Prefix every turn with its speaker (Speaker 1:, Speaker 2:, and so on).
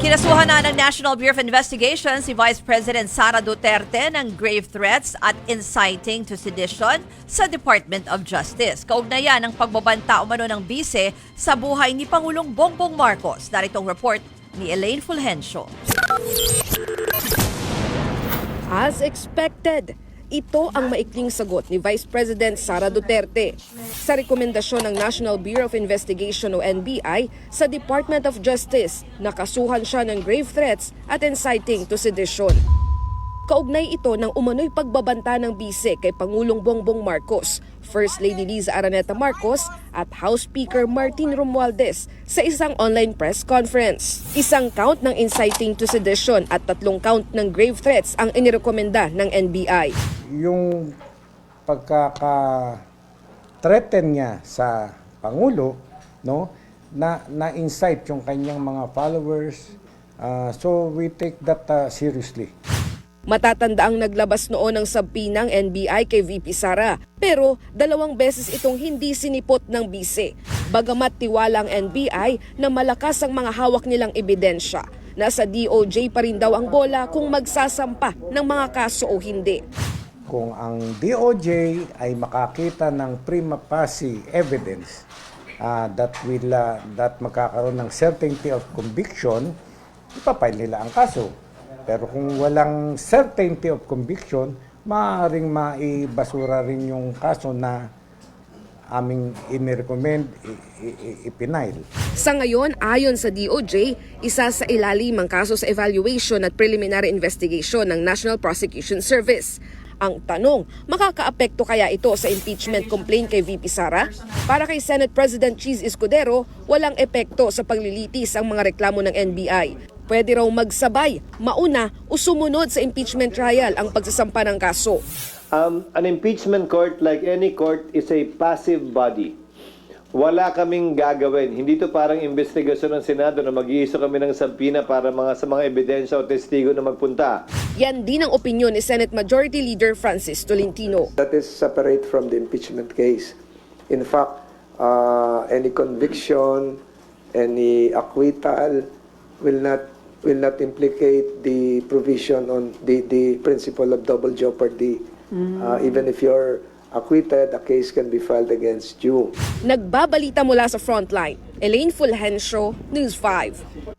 Speaker 1: Kinasuhan na ng National Bureau of Investigation si Vice President Sara Duterte ng grave threats at inciting to sedition sa Department of Justice. Kaugnayan ng pagbabanta umano ng bise sa buhay ni Pangulong Bongbong Marcos. Daritong report ni Elaine Fulgencio.
Speaker 2: As expected, ito ang maikling sagot ni Vice President Sara Duterte sa rekomendasyon ng National Bureau of Investigation o NBI sa Department of Justice na kasuhan siya ng grave threats at inciting to sedition. Kaugnay ito ng umano'y pagbabanta ng bise kay Pangulong Bongbong Marcos, First Lady Liza Araneta Marcos at House Speaker Martin Romualdez sa isang online press conference. Isang count ng inciting to sedition at 3 count ng grave threats ang inirekomenda ng NBI.
Speaker 3: Yung pagkaka-threaten niya sa Pangulo, no, na-incite yung kanyang mga followers. So we take that seriously.
Speaker 2: Matatandaang naglabas noon ng sabina ng NBI kay VP Sara, pero 2 beses itong hindi sinipot ng bise. Bagamat tiwala ang NBI na malakas ang mga hawak nilang ebidensya, nasa DOJ pa rin daw ang bola kung magsasampa ng mga kaso o hindi.
Speaker 3: Kung ang DOJ ay makakita ng prima facie evidence that magkakaroon ng certainty of conviction, ipapile nila ang kaso. Pero kung walang certainty of conviction, maaaring maibasura rin yung kaso na aming inirecommend, ipinail.
Speaker 2: Sa ngayon, ayon sa DOJ, isa sa ilalim ang kaso sa evaluation at preliminary investigation ng National Prosecution Service. Ang tanong, makakaapekto kaya ito sa impeachment complaint kay VP Sara? Para kay Senate President Cheese Escudero, walang epekto sa paglilitis ang mga reklamo ng NBI. Pwede raw magsabay, mauna o sumunod sa impeachment trial ang pagsasampa ng kaso.
Speaker 4: An impeachment court, like any court, is a passive body. Wala kaming gagawin. Hindi to parang investigasyon ng Senado na mag-iiso kami ng sampina para sa mga ebidensya o testigo na magpunta.
Speaker 2: Yan din ang opinyon ni Senate Majority Leader Francis Tolentino.
Speaker 5: That is separate from the impeachment case. In fact, any conviction, any acquittal will not implicate the provision on the principle of double jeopardy. Even if you're acquitted, a case can be filed against you.
Speaker 2: Nagbabalita mula sa frontline, Elaine Fulgencio, News 5.